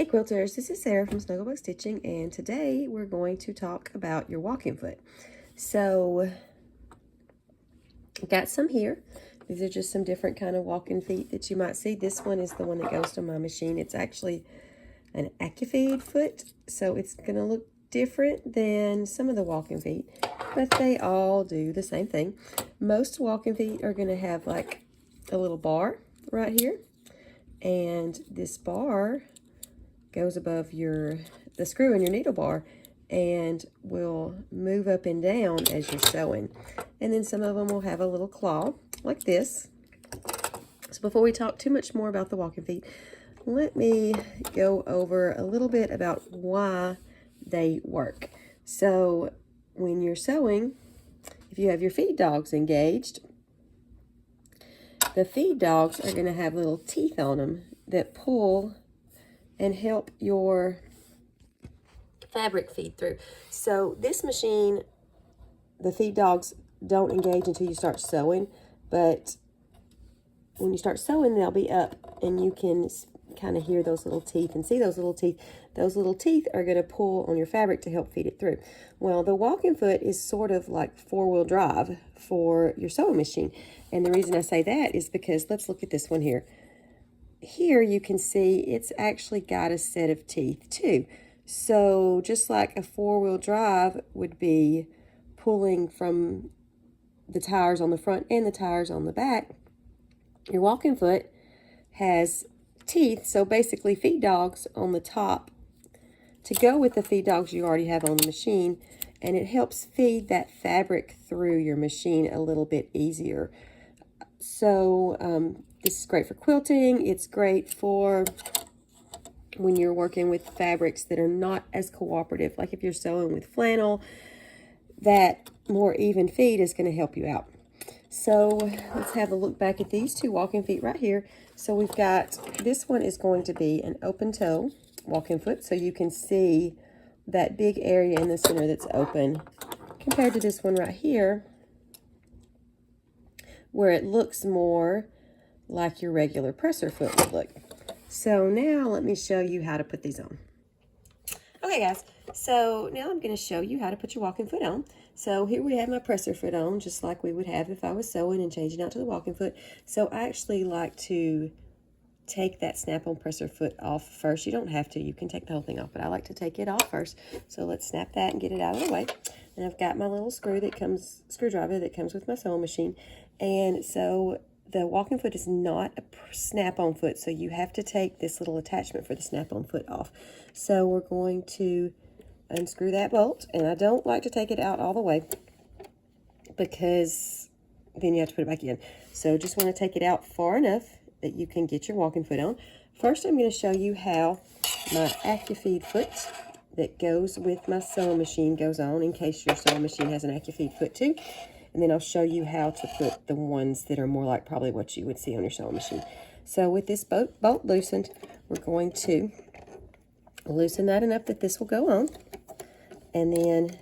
Hey quilters, this is Sarah from Snugglebug Stitching, and today we're going to talk about your walking foot. So, I've got some here. These are just some different kind of walking feet that you might see. This one is the one that goes to my machine. It's actually an AccuFeed foot, so it's going to look different than some of the walking feet, but they all do the same thing. Most walking feet are going to have like a little bar right here, and this bar goes above the screw in your needle bar and will move up and down as you're sewing. And then some of them will have a little claw like this. So before we talk too much more about the walking feet, let me go over a little bit about why they work. So when you're sewing, if you have your feed dogs engaged, the feed dogs are going to have little teeth on them that pull and help your fabric feed through. So this machine, the feed dogs don't engage until you start sewing, but when you start sewing, they'll be up and you can kind of hear those little teeth and see those little teeth. Those little teeth are going to pull on your fabric to help feed it through. Well, the walking foot is sort of like four-wheel drive for your sewing machine. And the reason I say that is because let's look at this one here. Here you can see it's actually got a set of teeth too. So just like a four-wheel drive would be pulling from the tires on the front and the tires on the back, your walking foot has teeth, so basically feed dogs on the top to go with the feed dogs you already have on the machine, and it helps feed that fabric through your machine a little bit easier. So this is great for quilting. It's great for when you're working with fabrics that are not as cooperative. Like if you're sewing with flannel, that more even feed is going to help you out. So let's have a look back at these two walking feet right here. So we've got, this one is going to be an open toe walking foot. So you can see that big area in the center that's open compared to this one right here, where it looks more like your regular presser foot would look. So now let me show you how to put these on. Okay guys, so now I'm going to show you how to put your walking foot on. So here we have my presser foot on, just like we would have if I was sewing and changing out to the walking foot. So I actually like to take that snap-on presser foot off first. You don't have to, you can take the whole thing off, but I like to take it off first. So let's snap that and get it out of the way. And I've got my little screwdriver that comes with my sewing machine. And so the walking foot is not a snap-on foot, so you have to take this little attachment for the snap-on foot off. So we're going to unscrew that bolt, and I don't like to take it out all the way because then you have to put it back in. So just want to take it out far enough that you can get your walking foot on. First, I'm going to show you how my AccuFeed foot that goes with my sewing machine goes on, in case your sewing machine has an AccuFeed foot too. And then I'll show you how to put the ones that are more like probably what you would see on your sewing machine. So with this bolt loosened, we're going to loosen that enough that this will go on. And then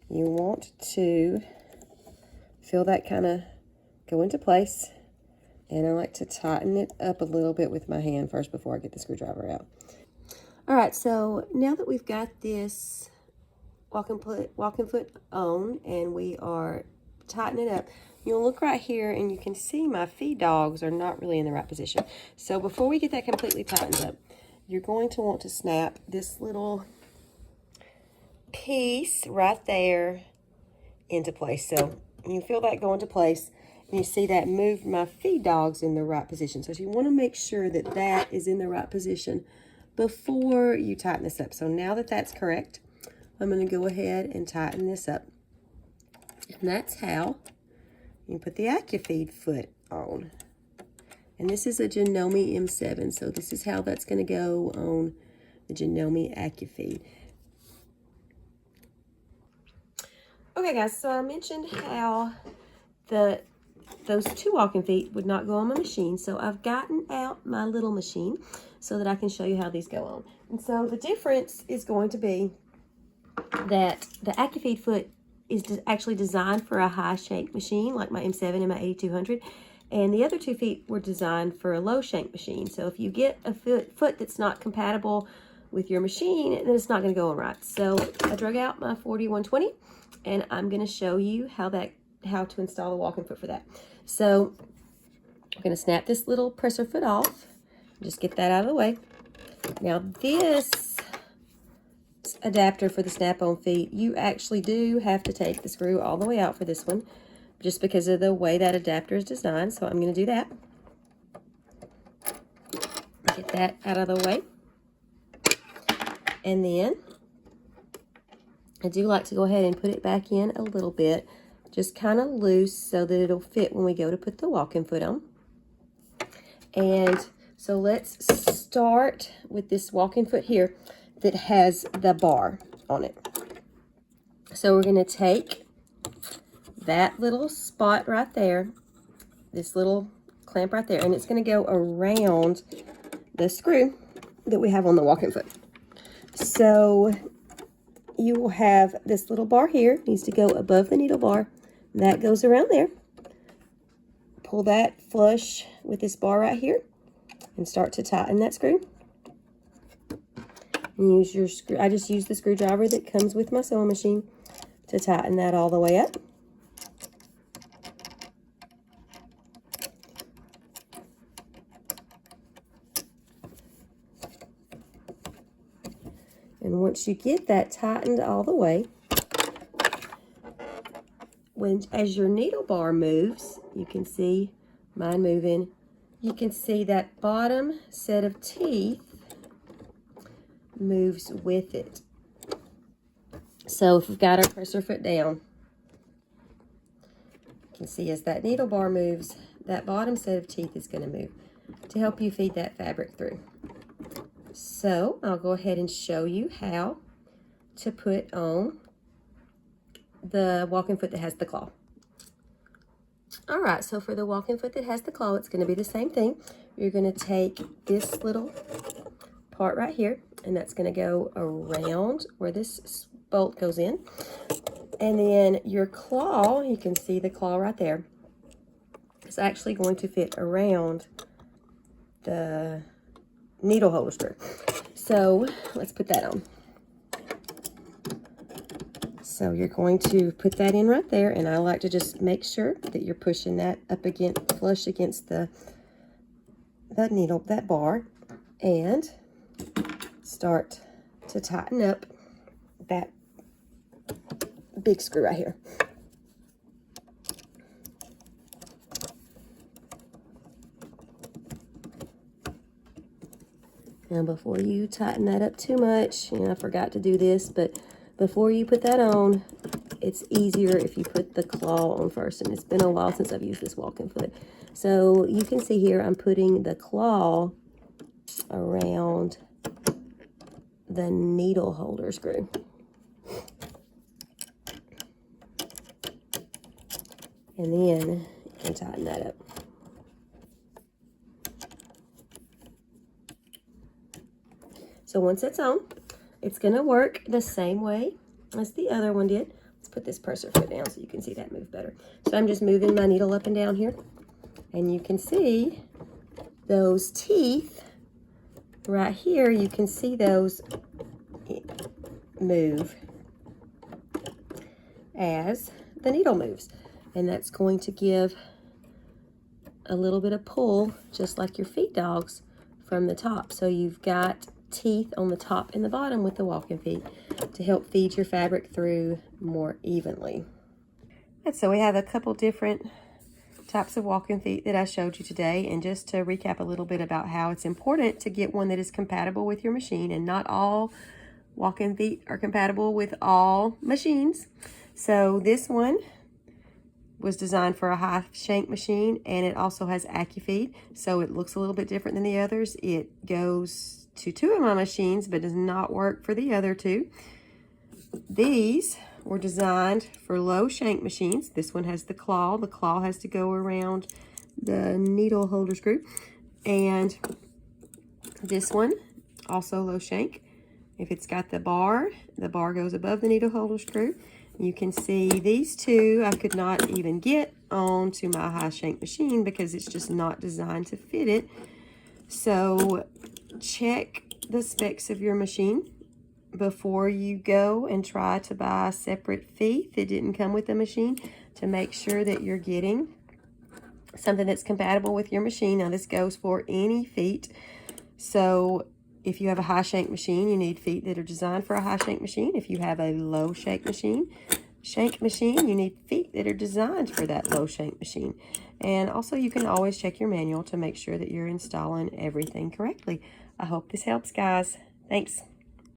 you want to feel that kind of go into place. And I like to tighten it up a little bit with my hand first before I get the screwdriver out. All right, so now that we've got this walking foot on and we are tighten it up, you'll look right here and you can see my feed dogs are not really in the right position. So before we get that completely tightened up, you're going to want to snap this little piece right there into place. So you feel that go into place and you see that moved my feed dogs in the right position. So you want to make sure that that is in the right position before you tighten this up. So now that that's correct, I'm going to go ahead and tighten this up. And that's how you put the AccuFeed foot on. And this is a Janome M7, so this is how that's going to go on the Janome AccuFeed. Okay guys, so I mentioned how those two walking feet would not go on my machine, so I've gotten out my little machine so that I can show you how these go on. And so the difference is going to be that the AccuFeed foot is actually designed for a high shank machine like my M7 and my 8200, and the other 2 feet were designed for a low shank machine. So if you get a foot that's not compatible with your machine, then it's not going to go on right. So I drug out my 4120, and I'm going to show you how to install the walking foot for that. So I'm going to snap this little presser foot off. Just get that out of the way. Now this adapter for the snap-on feet, you actually do have to take the screw all the way out for this one, just because of the way that adapter is designed. So I'm going to do that. Get that out of the way. And then I do like to go ahead and put it back in a little bit, just kind of loose so that it'll fit when we go to put the walking foot on. And so let's start with this walking foot here that has the bar on it. So we're going to take that little spot right there, this little clamp right there, and it's going to go around the screw that we have on the walking foot. So you will have this little bar here, needs to go above the needle bar. That goes around there. Pull that flush with this bar right here and start to tighten that screw. And use your screw. I just use the screwdriver that comes with my sewing machine to tighten that all the way up. And once you get that tightened all the way, as your needle bar moves, you can see mine moving, you can see that bottom set of teeth moves with it. So if we've got our presser foot down, you can see as that needle bar moves, that bottom set of teeth is going to move to help you feed that fabric through. So I'll go ahead and show you how to put on the walking foot that has the claw. All right, so for the walking foot that has the claw, it's going to be the same thing. You're going to take this little part right here, and that's going to go around where this bolt goes in. And then your claw, you can see the claw right there, is actually going to fit around the needle holder screw. So let's put that on. So you're going to put that in right there, and I like to just make sure that you're pushing that up against, flush against that needle, that bar, and start to tighten up that big screw right here. Now before you tighten that up too much, I forgot to do this, but before you put that on, it's easier if you put the claw on first. And it's been a while since I've used this walking foot. So you can see here, I'm putting the claw around the needle holder screw. And then you can tighten that up. So once it's on, it's going to work the same way as the other one did. Let's put this presser foot down so you can see that move better. So I'm just moving my needle up and down here. And you can see those teeth right here. You can see those move as the needle moves. And that's going to give a little bit of pull, just like your feed dogs, from the top. So you've got teeth on the top and the bottom with the walking feet to help feed your fabric through more evenly. And so we have a couple different types of walking feet that I showed you today. And just to recap a little bit about how it's important to get one that is compatible with your machine, and not all walking feet are compatible with all machines. So this one was designed for a high shank machine, and it also has AccuFeed, so it looks a little bit different than the others. It goes to 2 of my machines, but does not work for the other 2. These were designed for low shank machines. This one has the claw. The claw has to go around the needle holder screw. And this one, also low shank. If it's got the bar goes above the needle holder screw. You can see these 2 I could not even get onto my high shank machine because it's just not designed to fit it. So check the specs of your machine before you go and try to buy separate feet that didn't come with the machine, to make sure that you're getting something that's compatible with your machine. Now this goes for any feet. So if you have a high shank machine, you need feet that are designed for a high shank machine. If you have a low shank machine, you need feet that are designed for that low shank machine. And also you can always check your manual to make sure that you're installing everything correctly. I hope this helps, guys. Thanks.